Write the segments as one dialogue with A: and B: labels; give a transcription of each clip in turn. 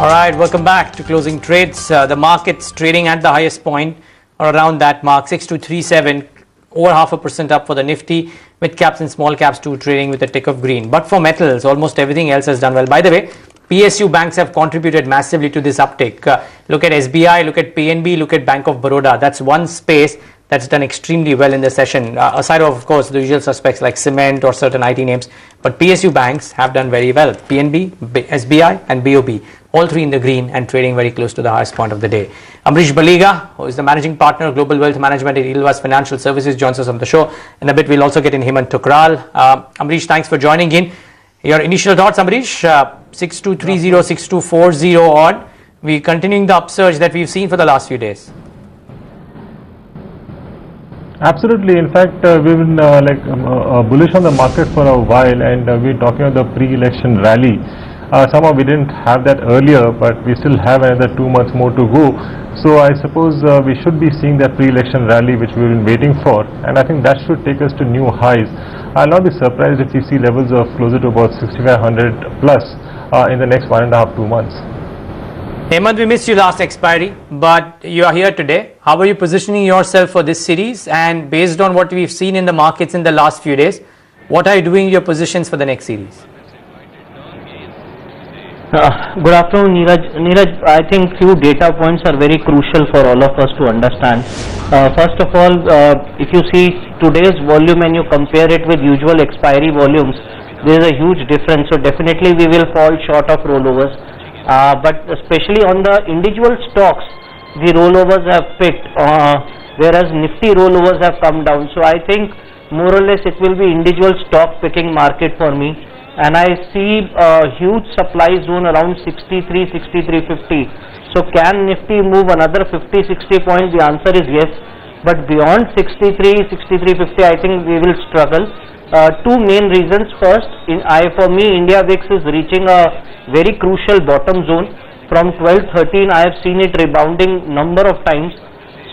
A: All right, welcome back to Closing Trades. The market's trading at the highest point or around that mark, 6237, over 0.5% up for the Nifty, mid caps and small caps too trading with a tick of green. But for metals, almost everything else has done well. By the way, PSU banks have contributed massively to this uptick. Look at SBI, look at PNB, look at Bank of Baroda. That's one space that's done extremely well in the session, aside of course the usual suspects like cement or certain IT names, but PSU banks have done very well. PNB, SBI and BOB, all three in the green and trading very close to the highest point of the day. Amrish Baliga, who is the managing partner of Global Wealth Management at Edelweiss Financial Services, joins us on the show. In a bit we'll also get in Hemant Thukral. Amrish, thanks for joining in. Your initial thoughts, Amrish? 6230, 6240 odd. We're continuing the upsurge that we've seen for the last few days.
B: Absolutely. In fact, we've been bullish on the market for a while, and we're talking about the pre-election rally. Somehow we didn't have that earlier, but we still have another 2 months more to go. So I suppose we should be seeing that pre-election rally which we've been waiting for, and I think that should take us to new highs. I'll not be surprised if we see levels of closer to about 6500 plus in the next 1.5 to 2 months.
A: Hemant, we missed you last expiry, but you are here today. How are you positioning yourself for this series? And based on what we've seen in the markets in the last few days, what are you doing your positions for the next series?
C: Good afternoon, Neeraj. I think few data points are very crucial for all of us to understand. First of all, if you see today's volume and you compare it with usual expiry volumes, there is a huge difference. So definitely we will fall short of rollovers. But especially on the individual stocks, the rollovers have picked, whereas Nifty rollovers have come down. So I think more or less it will be individual stock picking market for me. And I see a huge supply zone around 63, 6350. So can Nifty move another 50, 60 points? The answer is yes. But beyond 63, 6350, I think we will struggle. Two main reasons. First, for me, India VIX is reaching a very crucial bottom zone. From 12-13, I have seen it rebounding number of times.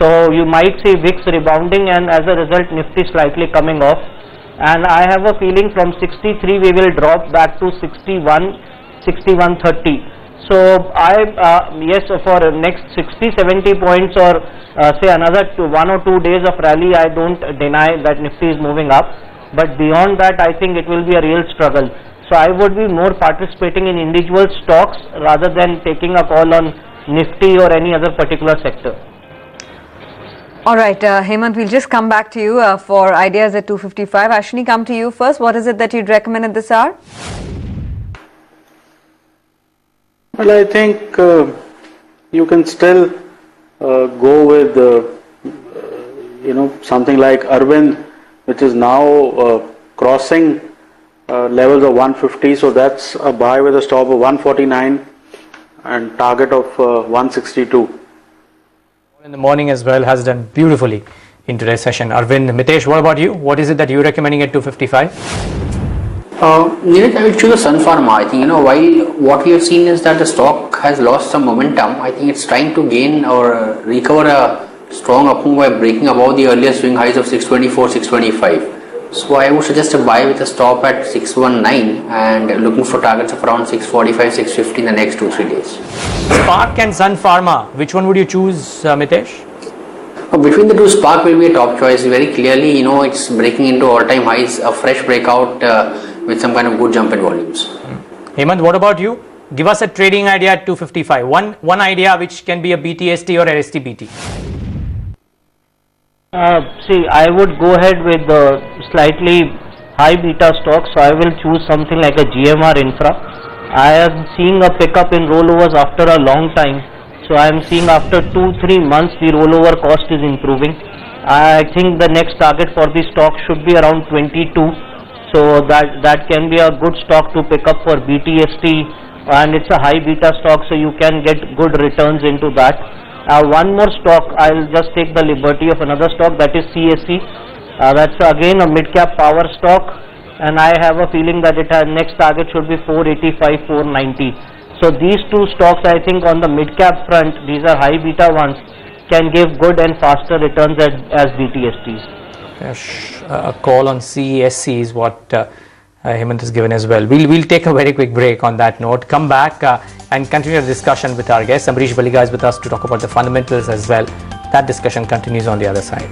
C: So you might see VIX rebounding and as a result Nifty slightly coming off. And I have a feeling from 63 we will drop back to 61, 6130. So yes, for next 60, 70 points or say another 1 or 2 days of rally, I don't deny that Nifty is moving up. But beyond that, I think it will be a real struggle. So I would be more participating in individual stocks rather than taking a call on Nifty or any other particular sector.
D: All right, Hemant, we'll just come back to you for ideas at 255. Ashwini, come to you first. What is it that you'd recommend at this hour?
E: Well, I think you can still go with something like Arvind, which is now crossing levels of 150. So that's a buy with a stop of 149 and target of 162.
A: In the morning as well has done beautifully in today's session. Arvind, Mitesh, what about you? What is it that you're recommending at 255?
F: Neeraj, I will choose a Sun Pharma. I think, while what we have seen is that the stock has lost some momentum, I think it's trying to gain or recover a strong up move by breaking above the earlier swing highs of 624, 625. So I would suggest a buy with a stop at 619 and looking for targets of around 645, 650 in the next 2-3 days.
A: Spark and Sun Pharma, which one would you choose, Mitesh?
F: Between the two, Spark will be a top choice. Very clearly, it's breaking into all-time highs, a fresh breakout with some kind of good jump in volumes.
A: Hemant, what about you? Give us a trading idea at 255. One idea which can be a BTST or a STBT.
C: See, I would go ahead with the slightly high beta stocks. So I will choose something like a GMR Infra. I am seeing a pickup in rollovers after a long time. So I am seeing after 2-3 months the rollover cost is improving. I think the next target for the stock should be around 22. So that can be a good stock to pick up for BTST, and it's a high beta stock, so you can get good returns into that. One more stock, I'll just take the liberty of another stock, that is CSC. That's again a mid-cap power stock, and I have a feeling that it has next target should be 485, 490. So these two stocks, I think on the mid-cap front, these are high beta ones, can give good and faster returns as BTSTs.
A: A call on CESC is what Hemant has given as well. We'll take a very quick break on that note. Come back. and continue the discussion with our guest. Amrish Baliga is with us to talk about the fundamentals as well. That discussion continues on the other side.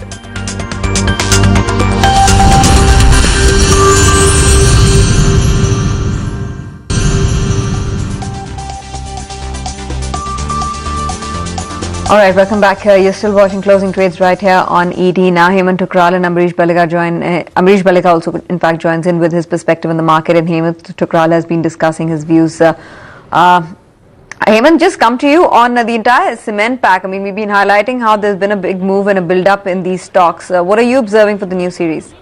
D: All right, welcome back. You're still watching Closing Trades right here on ET. Now Hemant Thukral and Amrish Baliga join. Amrish Baliga also, in fact, joins in with his perspective on the market, and Hemant Thukral has been discussing his views. Hemant, just come to you on the entire cement pack. I mean, we've been highlighting how there's been a big move and a build-up in these stocks. What are you observing for the new series?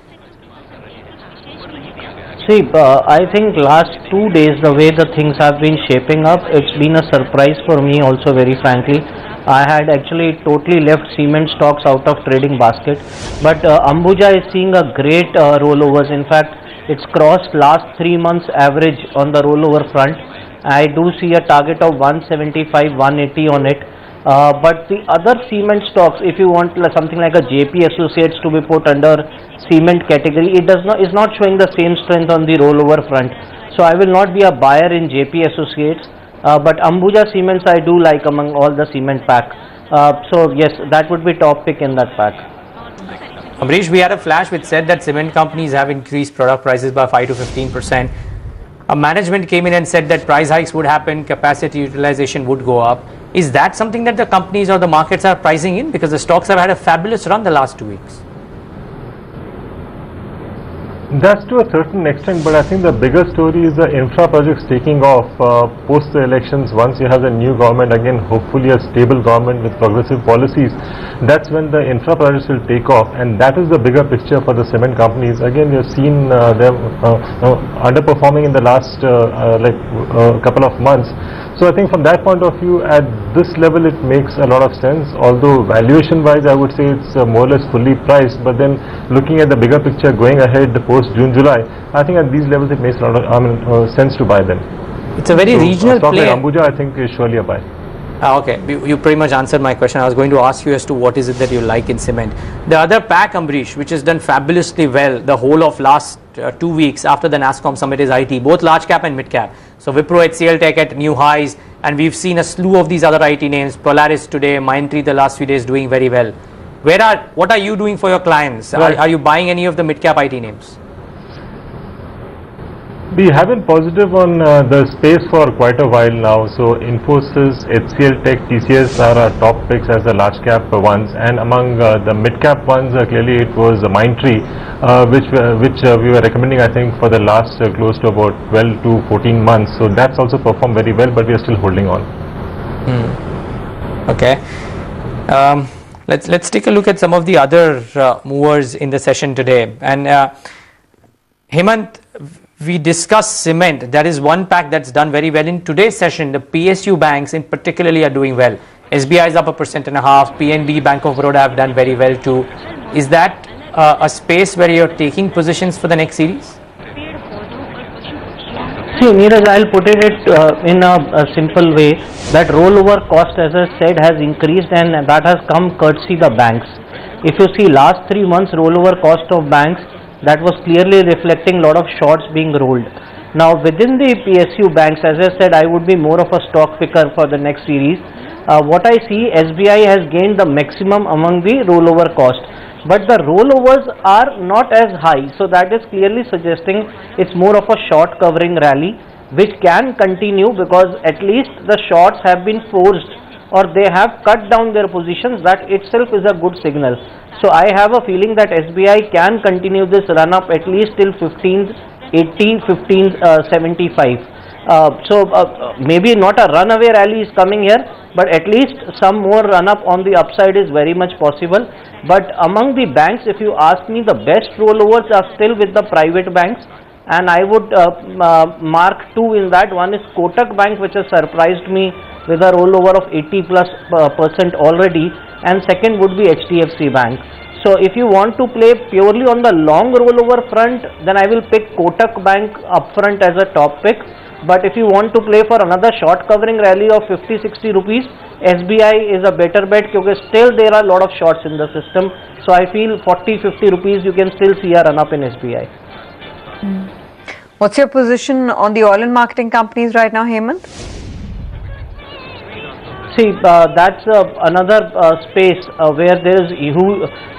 C: See, I think last 2 days, the way the things have been shaping up, it's been a surprise for me also, very frankly. I had actually totally left cement stocks out of trading basket, but Ambuja is seeing a great rollovers. In fact, it's crossed last 3 months average on the rollover front. I do see a target of 175, 180 on it. But the other cement stocks, if you want something like a JP Associates to be put under cement category, it is not showing the same strength on the rollover front. So I will not be a buyer in JP Associates. But Ambuja Cements I do like among all the cement pack. So yes, that would be top pick in that pack.
A: Amrish, we had a flash which said that cement companies have increased product prices by 5 to 15%. Management came in and said that price hikes would happen, capacity utilization would go up. Is that something that the companies or the markets are pricing in? Because the stocks have had a fabulous run the last 2 weeks.
B: That's to a certain extent, but I think the bigger story is the infra projects taking off post the elections. Once you have the new government, again, hopefully a stable government with progressive policies, that's when the infra projects will take off, and that is the bigger picture for the cement companies. Again, we have seen them underperforming in the last couple of months. So I think from that point of view, at this level, it makes a lot of sense. Although valuation-wise, I would say it's more or less fully priced. But then, looking at the bigger picture going ahead post June, July, I think at these levels it makes a lot of sense to buy them.
A: It's a very regional play.
B: Like Ambuja, I think, is surely a buy.
A: Okay, you pretty much answered my question. I was going to ask you as to what is it that you like in cement. The other pack, Amrish, which has done fabulously well the whole of last 2 weeks after the NASSCOM summit, is IT, both large cap and mid cap. So Wipro, HCL Tech at new highs, and we've seen a slew of these other IT names. Polaris today, Mindtree the last few days doing very well. What are you doing for your clients?
B: Right.
A: Are you buying any of the mid cap IT names?
B: We have been positive on the space for quite a while now. So Infosys, HCL Tech, TCS are our top picks as the large cap ones, and among the mid cap ones, clearly it was Mindtree, which we were recommending, I think, for the last close to about 12 to 14 months. So that's also performed very well, but we are still holding on.
A: Okay. Let's take a look at some of the other movers in the session today. And Hemant, we discussed cement. That is one pack that's done very well. In today's session, the PSU banks in particularly are doing well. SBI is up 1.5%. PNB, Bank of Baroda have done very well too. Is that a space where you're taking positions for the next series?
C: See, Neeraj, I'll put it in a simple way that rollover cost, as I said, has increased, and that has come courtesy the banks. If you see last 3 months rollover cost of banks, that was clearly reflecting a lot of shorts being rolled. Now within the PSU banks, as I said, I would be more of a stock picker for the next series. What I see, SBI has gained the maximum among the rollover cost, but the rollovers are not as high, so that is clearly suggesting it's more of a short covering rally, which can continue because at least the shorts have been forced or they have cut down their positions. That itself is a good signal. So I have a feeling that SBI can continue this run up at least till 1580, 1575. Maybe not a runaway rally is coming here, but at least some more run up on the upside is very much possible. But among the banks, if you ask me, the best rollovers are still with the private banks, and I would mark two in that. One is Kotak Bank, which has surprised me with a rollover of 80+% already, and second would be HDFC Bank. So if you want to play purely on the long rollover front, then I will pick Kotak Bank upfront as a top pick. But if you want to play for another short covering rally of 50-60 rupees, SBI is a better bet because still there are a lot of shorts in the system. So I feel 40-50 rupees you can still see a run up in SBI.
D: What's your position on the oil and marketing companies right now, Hemant?
C: See, that's another space where there is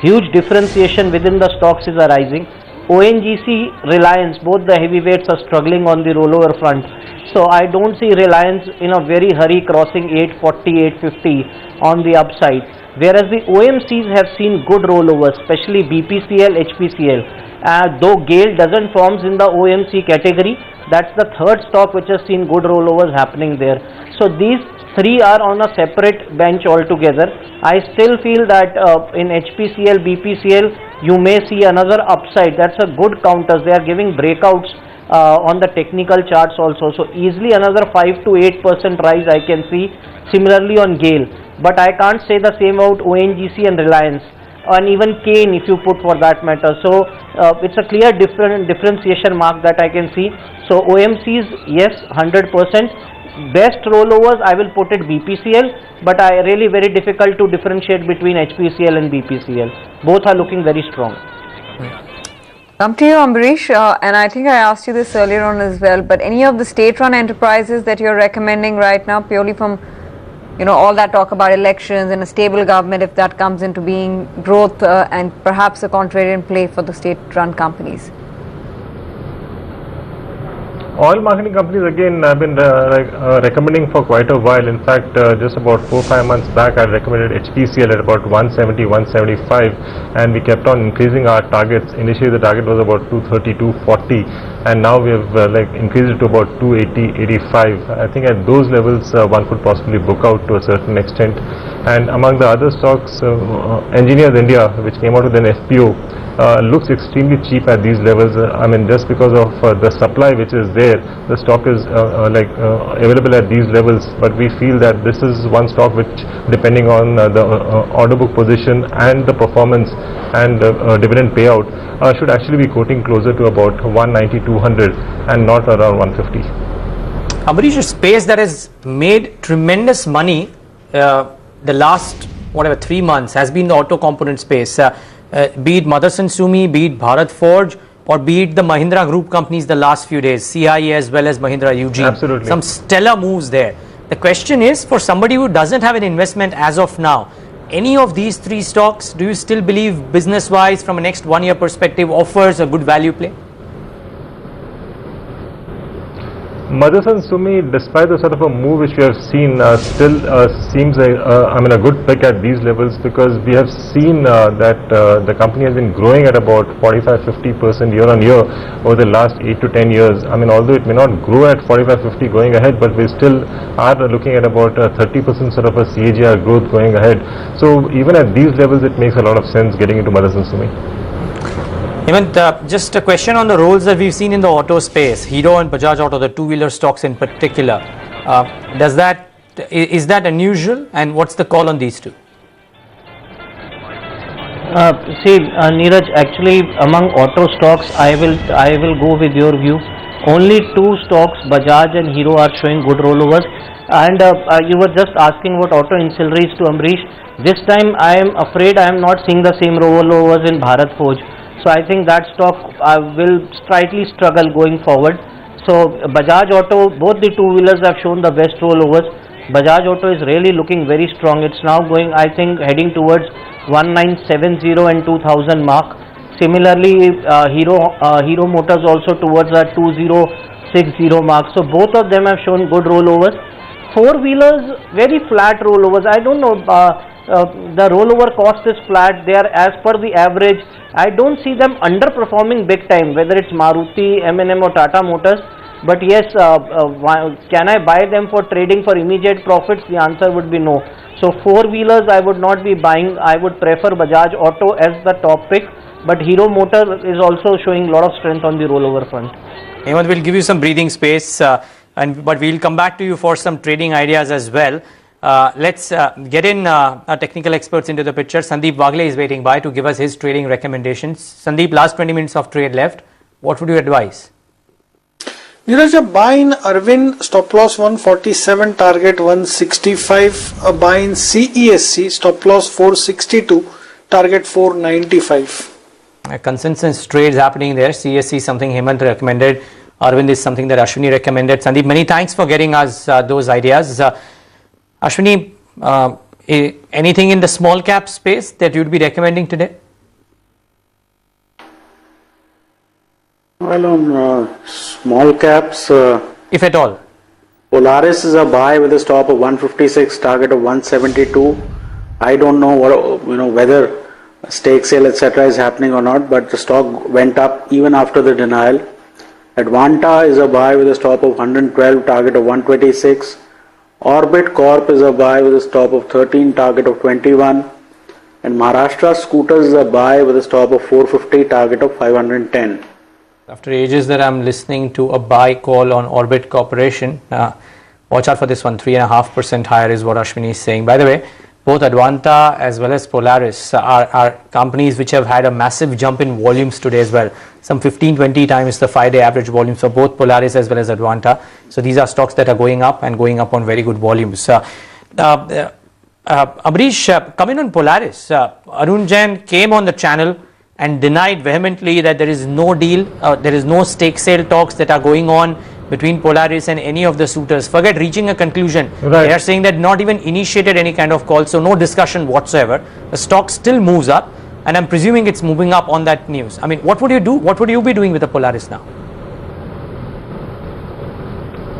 C: huge differentiation within the stocks is arising. ONGC, Reliance, both the heavyweights are struggling on the rollover front. So I don't see Reliance in a very hurry crossing 840, 850 on the upside. Whereas the OMCs have seen good rollovers, especially BPCL, HPCL. Though GAIL doesn't forms in the OMC category, that's the third stock which has seen good rollovers happening there. So these three are on a separate bench altogether. I still feel that in HPCL, BPCL, you may see another upside. That's a good counters. They are giving breakouts on the technical charts also. So easily another 5 to 8% rise I can see. Similarly on GAIL. But I can't say the same about ONGC and Reliance. And even Kane if you put for that matter. So it's a clear differentiation mark that I can see. So OMCs, yes, 100%. Best rollovers I will put it BPCL, but I really very difficult to differentiate between HPCL and BPCL. Both are looking very strong.
D: Come to you, Ambarish, and I think I asked you this earlier on as well, but any of the state-run enterprises that you're recommending right now, purely from all that talk about elections and a stable government, if that comes into being, growth and perhaps a contrarian play for the state-run companies?
B: Oil marketing companies, again, I've been recommending for quite a while. In fact, just about 4-5 months back, I recommended HPCL at about 170, 175, and we kept on increasing our targets. Initially, the target was about 230, 240, and now we have increased it to about 280, 85. I think at those levels, one could possibly book out to a certain extent. And among the other stocks, Engineers India, which came out with an FPO, looks extremely cheap at these levels. I mean, just because of the supply which is there, the stock is available at these levels. But we feel that this is one stock which, depending on the order book position and the performance and dividend payout, should actually be quoting closer to about 190, 200 and not around 150.
A: Ambarish, a space that has made tremendous money the last 3 months has been the auto component space. Be it Motherson Sumi, be it Bharat Forge, or be it the Mahindra Group companies the last few days, CIE as well as Mahindra Eugene.
B: Absolutely.
A: Some stellar moves there. The question is, for somebody who doesn't have an investment as of now, any of these three stocks, do you still believe business-wise from a next 1 year perspective offers a good value play?
B: Motherson Sumi, despite the sort of a move which we have seen, still seems a good pick at these levels, because we have seen that the company has been growing at about 45-50% year on year over the last 8 to 10 years. I mean, although it may not grow at 45-50 going ahead, but we still are looking at about 30% sort of a CAGR growth going ahead. So even at these levels, it makes a lot of sense getting into Motherson Sumi.
A: Hemant, just a question on the roles that we've seen in the auto space, Hero and Bajaj Auto, the two-wheeler stocks in particular. Is that unusual, and what's the call on these two?
C: Neeraj, actually among auto stocks, I will go with your view. Only two stocks, Bajaj and Hero, are showing good rollovers. And you were just asking about auto ancillaries to Ambarish. This time I am afraid I am not seeing the same rollovers in Bharat Forge. So I think that stock will slightly struggle going forward. So Bajaj Auto, both the two-wheelers have shown the best rollovers. Bajaj Auto is really looking very strong. It's now going, I think, heading towards 1970 and 2000 mark. Similarly, Hero Motors also towards a 2060 mark. So both of them have shown good rollovers. Four-wheelers, very flat rollovers. I don't know, the rollover cost is flat. They are as per the average. I don't see them underperforming big time, whether it's Maruti, M&M or Tata Motors. But yes, can I buy them for trading for immediate profits? The answer would be no. So four-wheelers I would not be buying. I would prefer Bajaj Auto as the top pick. But Hero Motor is also showing a lot of strength on the rollover front.
A: Hemant, we'll give you some breathing space, but we'll come back to you for some trading ideas as well. Let's get in our technical experts into the picture. Sandeep Wagle is waiting by to give us his trading recommendations. Sandeep, last 20 minutes of trade left. What would you advise?
G: Neeraj, buy in Arvind, stop loss 147, target 165. A buy in CESC, stop loss 462, target 495.
A: Consensus trades happening there. CESC is something Hemant recommended. Arvind is something that Ashwini recommended. Sandeep, many thanks for getting us those ideas. Ashwini, Anything in the small cap space that you'd be recommending today?
E: Well, on small caps,
A: If at all.
E: Polaris is a buy with a stop of 156, target of 172. I don't know whether stake sale etc. is happening or not, but the stock went up even after the denial. Advanta is a buy with a stop of 112, target of 126. Orbit Corp is a buy with a stop of 13, target of 21. And Maharashtra Scooters is a buy with a stop of 450, target of 510.
A: After ages that I'm listening to a buy call on Orbit Corporation, watch out for this one, 3.5% higher is what Ashwini is saying. By the way, both Advanta as well as Polaris are companies which have had a massive jump in volumes today as well. Some 15-20 times the 5-day average volumes for both Polaris as well as Advanta. So these are stocks that are going up and going up on very good volumes. Amrish, coming on Polaris, Arun Jain came on the channel and denied vehemently that there is no deal, there is no stake sale talks that are going on between Polaris and any of the suitors. Forget reaching a conclusion.
B: Right.
A: They are saying that not even initiated any kind of call, so no discussion whatsoever. The stock still moves up, and I'm presuming it's moving up on that news. I mean, what would you do? What would you be doing with the Polaris now?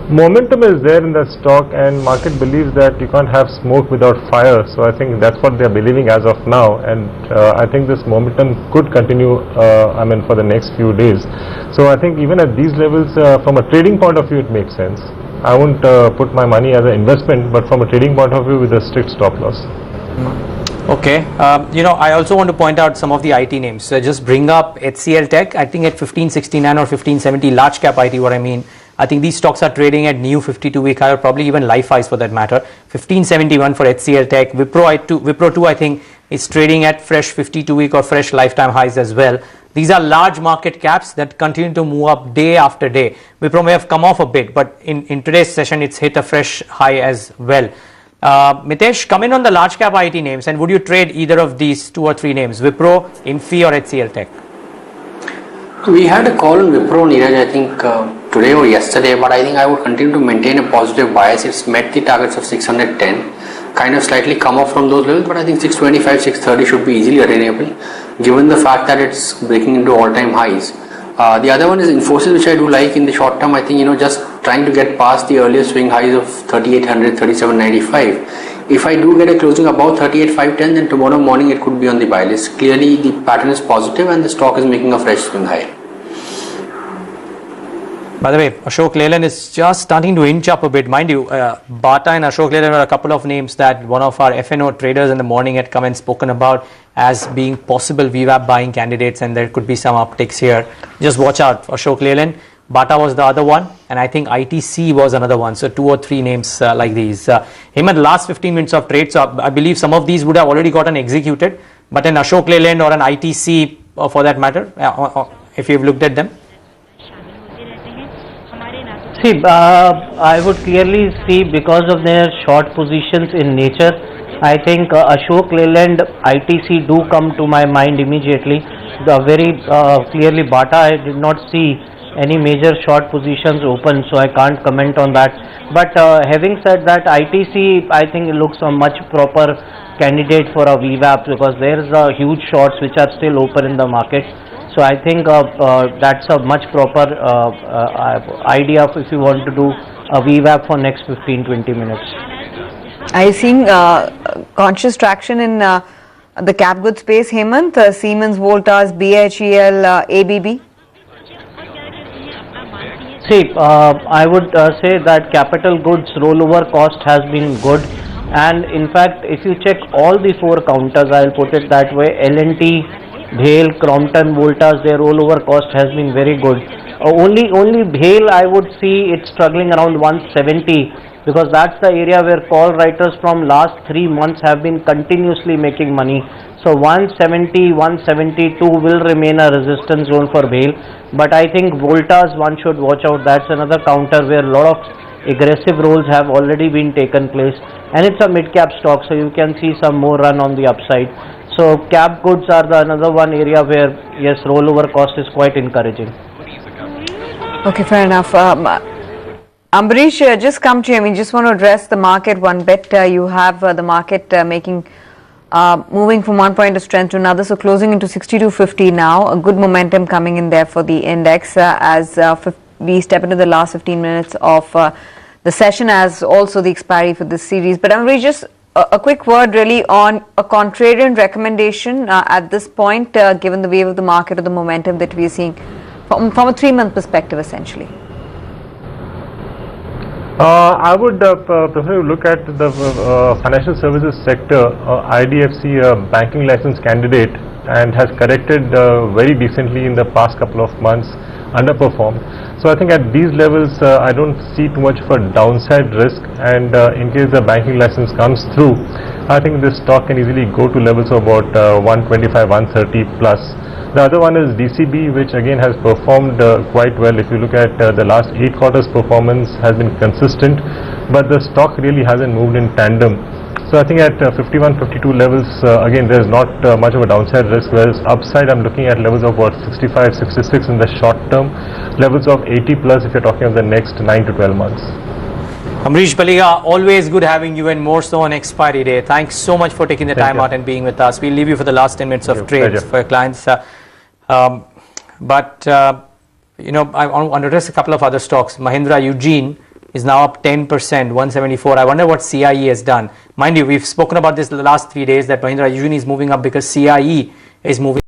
B: Momentum is there in the stock, and market believes that you can't have smoke without fire. So I think that's what they're believing as of now, and I think this momentum could continue for the next few days. So I think even at these levels, from a trading point of view, it makes sense. I won't put my money as an investment, but from a trading point of view with a strict stop loss.
A: Okay, I also want to point out some of the IT names. So just bring up HCL Tech, I think at 1569 or 1570, large cap IT, what I mean. I think these stocks are trading at new 52-week high, or probably even life highs for that matter. 1571 for HCL Tech. Wipro 2 I think is trading at fresh 52-week or fresh lifetime highs as well. These are large market caps that continue to move up day after day. Wipro may have come off a bit, but in today's session it's hit a fresh high as well. Mitesh, come in on the large cap IT names, and would you trade either of these 2 or 3 names, Wipro, Infi or HCL Tech?
F: We had a call on Wipro, Neeraj, I think today or yesterday, but I think I would continue to maintain a positive bias. It's met the targets of 610, kind of slightly come off from those levels, but I think 625, 630 should be easily attainable, given the fact that it's breaking into all-time highs. The other one is Infosys, which I do like in the short term. I think, just trying to get past the earlier swing highs of 3800, 3795. If I do get a closing above 38,510, then tomorrow morning it could be on the buy list. Clearly the pattern is positive and the stock is making a fresh swing high.
A: By the way, Ashok Leyland is just starting to inch up a bit. Mind you, Bata and Ashok Leyland are a couple of names that one of our FNO traders in the morning had come and spoken about as being possible VWAP buying candidates, and there could be some upticks here. Just watch out for Ashok Leyland. Bata was the other one, and I think ITC was another one. So 2 or 3 names like these. Hemant, last 15 minutes of trade, so I believe some of these would have already gotten executed, but an Ashok Leyland or an ITC for that matter, if you've looked at them.
C: See, I would clearly see, because of their short positions in nature, I think Ashok Leyland, ITC do come to my mind immediately. Very clearly Bata, I did not see any major short positions open, so I can't comment on that. But having said that, ITC I think it looks a much proper candidate for a VWAP, because there is a huge shorts which are still open in the market. So I think that's a much proper idea if you want to do a VWAP for next 15-20 minutes.
D: Are you seeing conscious traction in the cap goods space, Hemant? Siemens, Voltas, BHEL, ABB?
C: See, I would say that capital goods rollover cost has been good, and in fact if you check all the 4 counters, I will put it that way, L&T, BHEL, Crompton, Voltas, their rollover cost has been very good. Only BHEL I would see it struggling around 170, because that's the area where call writers from last 3 months have been continuously making money. So 170, 172 will remain a resistance zone for BHEL. But I think Voltas, one should watch out. That's another counter where a lot of aggressive rolls have already been taken place, and it's a mid-cap stock, so you can see some more run on the upside. So cap goods are another one area where, yes, rollover cost is quite encouraging.
D: Okay, fair enough. Ambarish, just come to you. I mean, just want to address the market one bit. You have the market moving from one point of strength to another, so closing into 62.50 now. A good momentum coming in there for the index as we step into the last 15 minutes of the session, as also the expiry for this series. But Ambarish, just a quick word really on a contrarian recommendation at this point, given the wave of the market or the momentum that we are seeing from a 3-month perspective, essentially.
B: I would prefer to look at the financial services sector. IDFC, a banking license candidate, and has corrected very decently in the past couple of months, underperformed. So I think at these levels, I don't see too much of a downside risk, and in case the banking license comes through, I think this stock can easily go to levels of about 125, 130 plus. The other one is DCB, which again has performed quite well. If you look at the last 8 quarters performance has been consistent, but the stock really hasn't moved in tandem. So I think at 51, 52 levels, again there's not much of a downside risk, whereas upside I'm looking at levels of about 65, 66 in the short term, levels of 80 plus if you're talking of the next 9 to 12 months.
A: Ambarish Baliga, always good having you, and more so on expiry day. Thanks so much for taking the time out and being with us. We'll leave you for the last 10 minutes of trades for your clients. You know, I want to address a couple of other stocks. Mahindra Eugene is now up 10%, 174. I wonder what CIE has done. Mind you, we've spoken about this the last 3 days, that Mahindra Eugene is moving up because CIE is moving